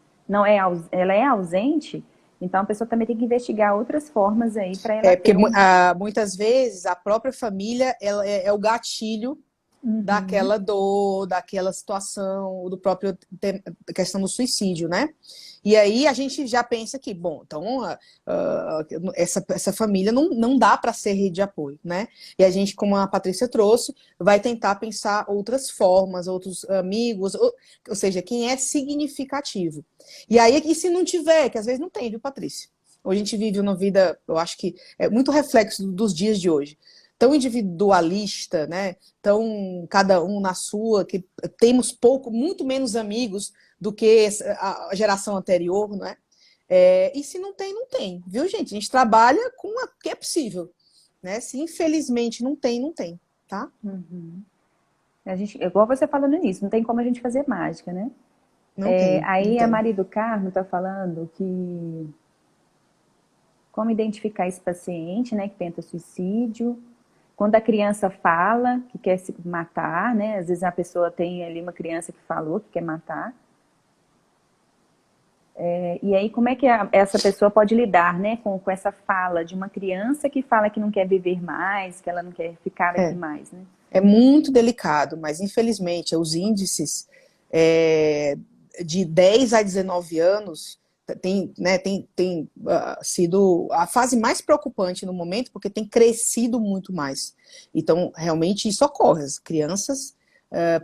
ela é ausente, então a pessoa também tem que investigar outras formas aí para ela porque ter muitas vezes a própria família ela é o gatilho daquela dor, daquela situação, do próprio questão do suicídio, né? E aí a gente já pensa que, bom, então essa família não dá para ser rede de apoio, né? E a gente, como a Patrícia trouxe, vai tentar pensar outras formas, outros amigos, ou seja, quem é significativo. E aí, e se não tiver, que às vezes não tem, viu, Patrícia? Hoje a gente vive uma vida, eu acho que é muito reflexo dos dias de hoje. tão individualista, né? Tão cada um na sua, que temos muito menos amigos do que a geração anterior, né? E se não tem, não tem, viu, gente? A gente trabalha com o que é possível, né? Se infelizmente não tem, não tem, tá? Uhum. Igual você falou no início, não tem como a gente fazer mágica, né? Não tem, não Aí a tem. Maria do Carmo está falando que como identificar esse paciente, né, que tenta suicídio, quando a criança fala que quer se matar, né? Às vezes a pessoa tem ali uma criança que falou que quer matar. E aí, como é que essa pessoa pode lidar, né, com essa fala de uma criança que fala que não quer viver mais, que ela não quer ficar aqui mais, né? É muito delicado, mas infelizmente os índices de 10 a 19 anos tem sido a fase mais preocupante no momento, porque tem crescido muito mais. Então, realmente, isso ocorre. As crianças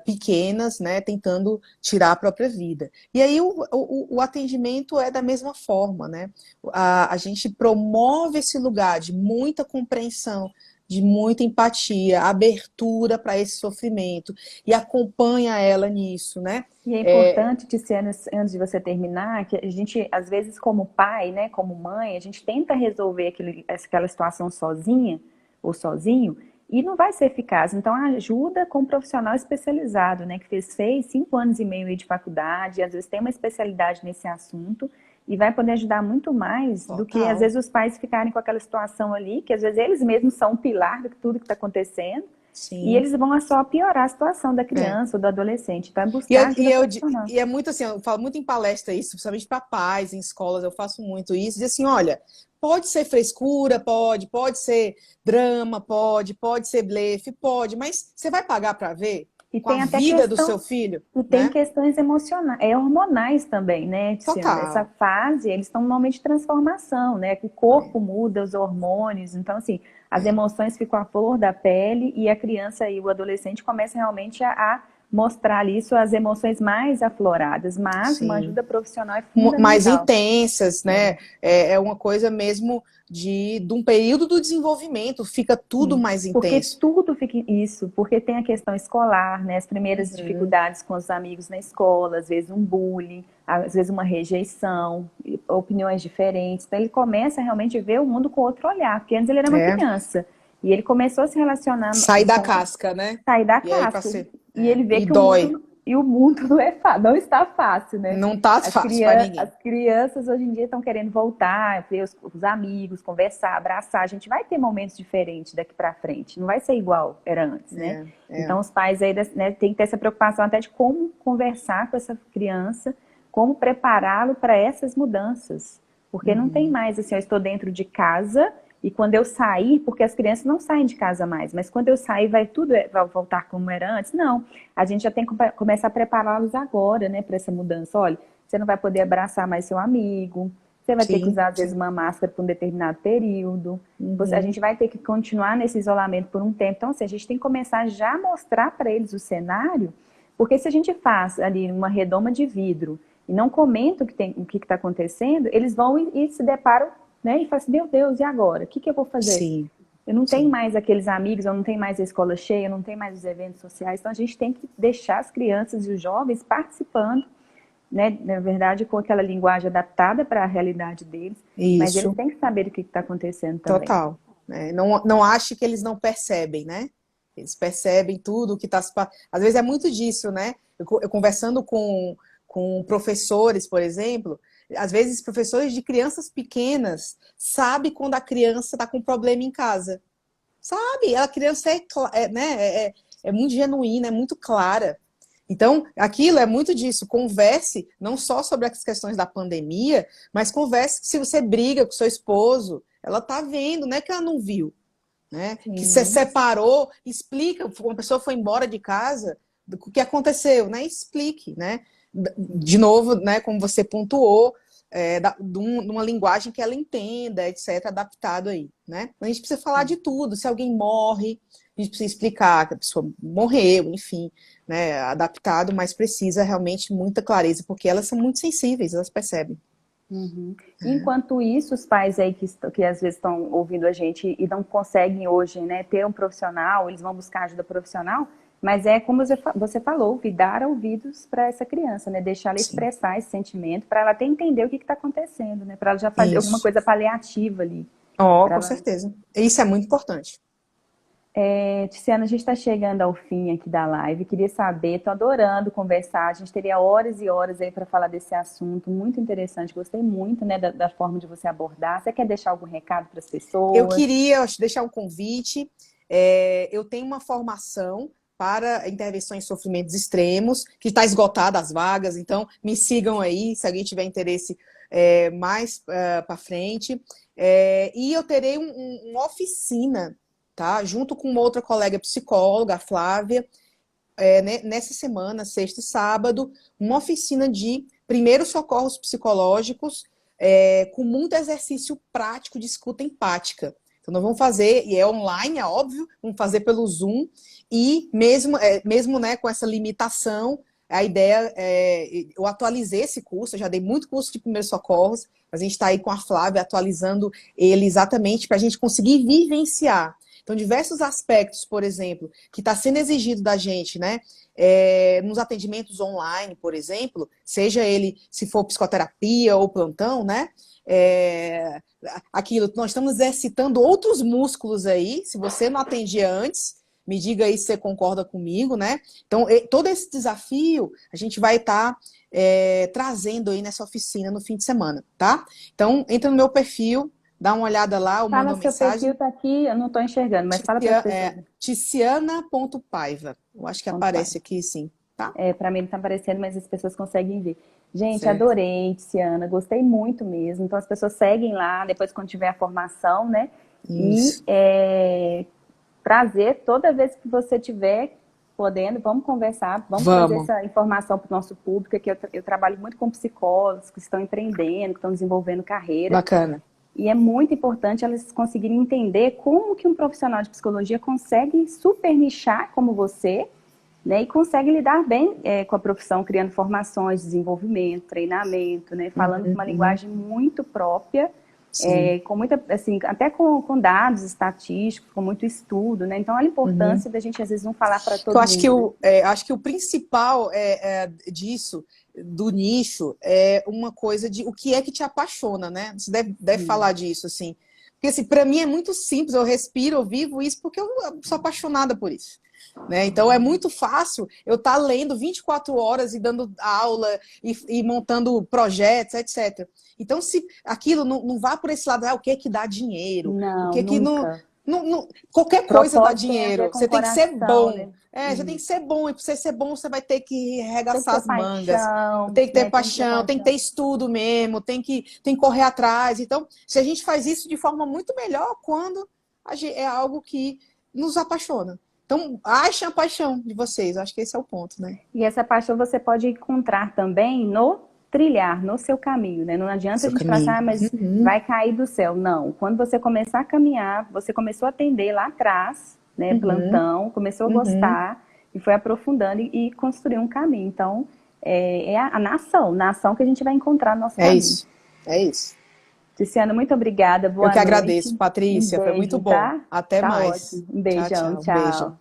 pequenas, né, tentando tirar a própria vida. E aí o atendimento é da mesma forma, né? A gente promove esse lugar de muita compreensão, de muita empatia, abertura para esse sofrimento e acompanha ela nisso, né? E é importante, Tiziana, antes de você terminar, que a gente, às vezes, como pai, né, como mãe, a gente tenta resolver aquela situação sozinha ou sozinho e não vai ser eficaz. Então, ajuda com um profissional especializado, né, que fez 5 anos e meio de faculdade, às vezes tem uma especialidade nesse assunto e vai poder ajudar muito mais do que, às vezes, os pais ficarem com aquela situação ali, que às vezes eles mesmos são o pilar de tudo que está acontecendo. Sim. E eles vão só piorar a situação da criança ou do adolescente. Então, é buscar ajuda profissional. E é muito assim, eu falo muito em palestra isso, principalmente para pais, em escolas, eu faço muito isso. Diz assim, olha, pode ser frescura, pode ser drama, pode ser blefe, pode, mas você vai pagar para ver? E com a vida do seu filho? E tem questões emocionais, hormonais também, né, Tiziana? Total. Essa fase, eles estão num momento de transformação, né? O corpo muda, os hormônios. Então, assim, as emoções ficam à flor da pele e a criança e o adolescente começam realmente a mostrar ali suas emoções mais afloradas. Mas uma ajuda profissional é fundamental. Mais intensas, né? É uma coisa mesmo de um período do desenvolvimento, fica tudo mais intenso. Porque tudo fica isso, porque tem a questão escolar, né? As primeiras dificuldades com os amigos na escola, às vezes um bullying, às vezes uma rejeição, opiniões diferentes. Então ele começa realmente a ver o mundo com outro olhar, porque antes ele era uma criança. E ele começou a se relacionar... Sair da casca, né? Sair da casca. E ele vê que dói. O mundo não está fácil, né? Não está fácil para ninguém. As crianças hoje em dia estão querendo voltar, ver os amigos, conversar, abraçar. A gente vai ter momentos diferentes daqui para frente. Não vai ser igual era antes, né? Então os pais aí têm que ter essa preocupação até de como conversar com essa criança, como prepará-lo para essas mudanças. Porque não tem mais assim, eu estou dentro de casa... E quando eu sair, porque as crianças não saem de casa mais, mas quando eu sair vai voltar como era antes? Não, a gente já tem que começar a prepará-los agora, né, para essa mudança. Olha, você não vai poder abraçar mais seu amigo, você vai ter que usar, às vezes, uma máscara por um determinado período, a gente vai ter que continuar nesse isolamento por um tempo. Então, assim, a gente tem que começar já a mostrar para eles o cenário, porque se a gente faz ali uma redoma de vidro e não comenta o que está acontecendo, eles vão e se deparam, né? E fala assim, meu Deus, e agora? O que eu vou fazer? Sim. Eu não tenho mais aqueles amigos, eu não tenho mais a escola cheia, eu não tenho mais os eventos sociais. Então, a gente tem que deixar as crianças e os jovens participando, né? Na verdade, com aquela linguagem adaptada para a realidade deles. Isso. Mas eles têm que saber o que está acontecendo também. Total. Não ache que eles não percebem, né? Eles percebem tudo o que está se passando. Às vezes é muito disso, né? Eu conversando com professores, por exemplo... Às vezes, professores de crianças pequenas sabem quando a criança está com problema em casa. Sabe? A criança é muito genuína, é muito clara. Então, aquilo é muito disso. Converse não só sobre as questões da pandemia, mas converse se você briga com seu esposo. Ela está vendo, não é que ela não viu. Né? Que você separou, explica. Uma pessoa foi embora de casa, o que aconteceu, né? Explique, né? De novo, né, como você pontuou, de uma linguagem que ela entenda, etc., adaptado aí, né? A gente precisa falar de tudo. Se alguém morre, a gente precisa explicar que a pessoa morreu, enfim, né, adaptado, mas precisa realmente muita clareza, porque elas são muito sensíveis, elas percebem. Uhum. Enquanto isso, os pais aí que às vezes estão ouvindo a gente e não conseguem hoje, né, ter um profissional, eles vão buscar ajuda profissional, mas é como você falou, dar ouvidos para essa criança, né, deixar ela Sim, expressar esse sentimento, para ela até entender o que está acontecendo, né, para ela já fazer alguma isso. coisa paliativa ali, Ó, para com ela. certeza. Isso é muito importante. Tiziana, a gente está chegando ao fim aqui da live. Queria saber, estou adorando conversar. A gente teria horas e horas aí para falar desse assunto, muito interessante. Gostei muito, né, da forma de você abordar. Você quer deixar algum recado para as Eu pessoas? queria deixar um convite. Eu tenho uma formação para intervenção em sofrimentos extremos, que está esgotada as vagas, então me sigam aí, se alguém tiver interesse mais para frente. E eu terei uma oficina, tá? Junto com uma outra colega psicóloga, a Flávia, nessa semana, sexta e sábado, uma oficina de primeiros socorros psicológicos, com muito exercício prático de escuta empática. Então, nós vamos fazer, e é online, é óbvio, vamos fazer pelo Zoom, e mesmo né, com essa limitação, a ideia eu atualizei esse curso, eu já dei muito curso de primeiros socorros, mas a gente está aí com a Flávia atualizando ele exatamente para a gente conseguir vivenciar. Então, diversos aspectos, por exemplo, que está sendo exigido da gente, né? Nos atendimentos online, por exemplo, seja ele se for psicoterapia ou plantão, né? Aquilo, nós estamos exercitando outros músculos aí, se você não atendia antes, me diga aí se você concorda comigo, né? Então, todo esse desafio a gente vai estar trazendo aí nessa oficina no fim de semana, tá? Então, entra no meu perfil, dá uma olhada lá, ou manda Fala, uma seu perfil mensagem. está aqui, eu não estou enxergando, mas fala para as pessoas. Ticiana.paiva. Eu acho que Ponto pai. aparece aqui, sim. Tá? Para mim não está aparecendo, mas as pessoas conseguem ver. Gente, Certo. adorei, Tiziana, gostei muito mesmo. Então as pessoas seguem lá, depois quando tiver a formação, né? E Isso. prazer, toda vez que você tiver podendo, vamos conversar, vamos trazer Vamos. essa informação para o nosso público, que eu trabalho muito com psicólogos que estão empreendendo, que estão desenvolvendo carreira, Bacana. e é muito importante elas conseguirem entender como que um profissional de psicologia consegue super nichar como você, né, e consegue lidar bem com a profissão, criando formações, desenvolvimento, treinamento, né, falando com uma Uhum. linguagem muito própria, Sim. com muita, assim, até com dados estatísticos, com muito estudo, né? Então, a Uhum. importância da gente, às vezes, não falar para Eu todo acho que mundo, né? acho que o principal disso, do nicho, é uma coisa de o que é que te apaixona, né? Você deve falar disso, assim. Porque, assim, para mim é muito simples, eu respiro, eu vivo isso porque eu sou apaixonada por isso. Né? Então é muito fácil eu estar lendo 24 horas e dando aula e montando projetos, etc. Então, se aquilo não vá por esse lado, o que é que dá dinheiro? O Não, que é que não, nunca. qualquer coisa dá Propósito tem a ver dinheiro. com Você tem que ser coração, bom. né? Você tem que ser bom, e para você ser bom, você vai ter que Tem que arregaçar ter as mangas, paixão, tem que ter né? Tem que ter paixão, tem que ter paixão. estudo mesmo, tem que correr atrás. Então, se a gente faz isso de forma muito melhor quando é algo que nos apaixona. Então, achem a paixão de vocês, acho que esse é o ponto, né? E essa paixão você pode encontrar também no trilhar, no seu caminho, né? Não adianta a Seu gente falar assim, caminho. mas Uhum, vai cair do céu. Não. Quando você começar a caminhar, você começou a atender lá atrás, né? uhum, Plantão, começou a uhum. gostar e foi aprofundando e construiu um caminho. Então, é a nação que a gente vai encontrar no nosso É caminho. isso, é isso. Tiziana, muito obrigada. Eu Boa que agradeço, noite. Um Patrícia, foi muito beijo, bom. tá? Até Tá mais. ótimo. Um Tchau, beijão. tchau. Um beijo. Tchau.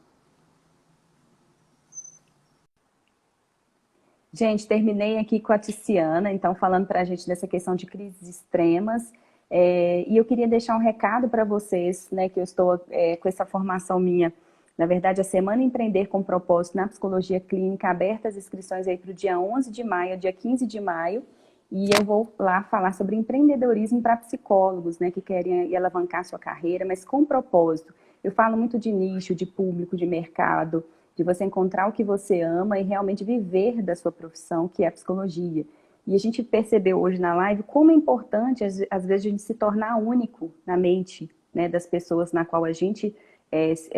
Gente, terminei aqui com a Tiziana, então falando para a gente dessa questão de crises extremas. E eu queria deixar um recado para vocês, né, que eu estou com essa formação minha, na verdade, a Semana Empreender com Propósito na Psicologia Clínica, aberta as inscrições aí para o dia 11 de maio, dia 15 de maio, e eu vou lá falar sobre empreendedorismo para psicólogos, né, que querem alavancar sua carreira, mas com propósito. Eu falo muito de nicho, de público, de mercado, de você encontrar o que você ama e realmente viver da sua profissão, que é a psicologia. E a gente percebeu hoje na live como é importante, às vezes, a gente se tornar único na mente, né, das pessoas na qual a gente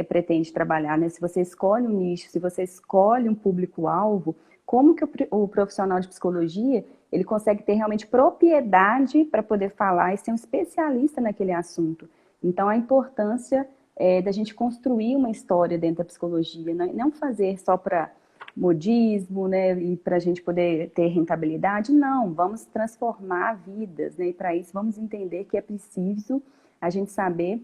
pretende trabalhar. Né? Se você escolhe um nicho, se você escolhe um público-alvo, como que o profissional de psicologia ele consegue ter realmente propriedade para poder falar e ser um especialista naquele assunto. Então, a importância da gente construir uma história dentro da psicologia, não fazer só para modismo, né, e para a gente poder ter rentabilidade. Não, vamos transformar vidas, né, e para isso vamos entender que é preciso a gente saber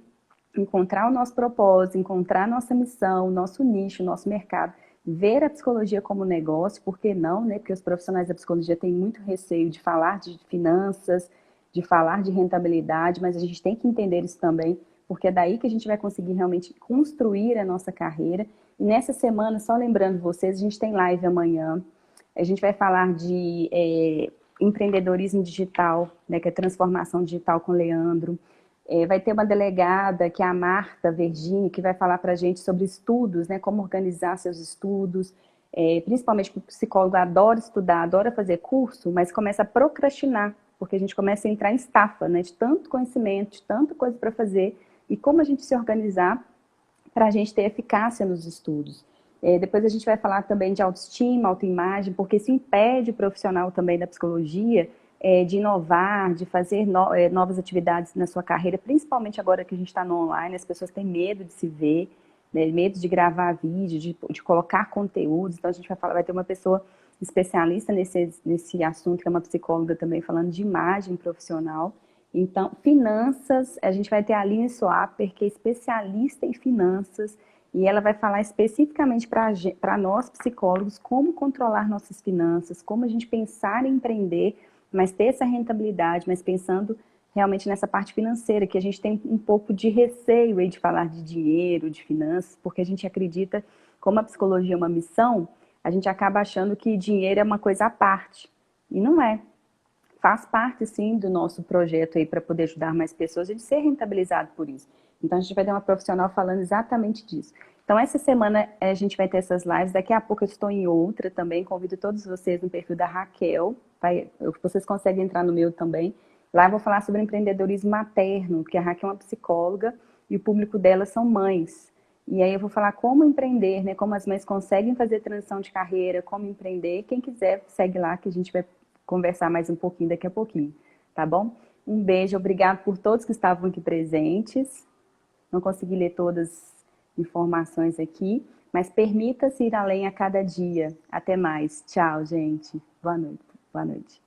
encontrar o nosso propósito, encontrar a nossa missão, o nosso nicho, o nosso mercado, ver a psicologia como negócio, por que não, né? Porque os profissionais da psicologia têm muito receio de falar de finanças, de falar de rentabilidade, mas a gente tem que entender isso também, porque é daí que a gente vai conseguir realmente construir a nossa carreira. E nessa semana, só lembrando vocês, a gente tem live amanhã, a gente vai falar de empreendedorismo digital, né, que é transformação digital com o Leandro. Vai ter uma delegada, que é a Marta Vergini, que vai falar para a gente sobre estudos, né, como organizar seus estudos, principalmente porque o psicólogo adora estudar, adora fazer curso, mas começa a procrastinar, porque a gente começa a entrar em estafa, né, de tanto conhecimento, de tanta coisa para fazer, e como a gente se organizar para a gente ter eficácia nos estudos. Depois a gente vai falar também de autoestima, autoimagem, porque isso impede o profissional também da psicologia de inovar, de fazer novas atividades na sua carreira, principalmente agora que a gente está no online, as pessoas têm medo de se ver, né, medo de gravar vídeo, de colocar conteúdos. Então a gente vai ter uma pessoa especialista nesse assunto, que é uma psicóloga também, falando de imagem profissional. Então, finanças, a gente vai ter a Aline Soaper, que é especialista em finanças, e ela vai falar especificamente para nós, psicólogos, como controlar nossas finanças, como a gente pensar em empreender, mas ter essa rentabilidade, mas pensando realmente nessa parte financeira, que a gente tem um pouco de receio aí de falar de dinheiro, de finanças, porque a gente acredita, como a psicologia é uma missão, a gente acaba achando que dinheiro é uma coisa à parte, e não é. Faz parte, sim, do nosso projeto aí para poder ajudar mais pessoas e de ser rentabilizado por isso. Então, a gente vai ter uma profissional falando exatamente disso. Então, essa semana a gente vai ter essas lives. Daqui a pouco eu estou em outra também. Convido todos vocês no perfil da Raquel. Vocês conseguem entrar no meu também. Lá eu vou falar sobre empreendedorismo materno, que a Raquel é uma psicóloga e o público dela são mães. E aí eu vou falar como empreender, né? Como as mães conseguem fazer transição de carreira, como empreender. Quem quiser, segue lá que a gente vai conversar mais um pouquinho daqui a pouquinho, tá bom? Um beijo, obrigado por todos que estavam aqui presentes. Não consegui ler todas as informações aqui, mas permita-se ir além a cada dia. Até mais. Tchau, gente. Boa noite. Boa noite.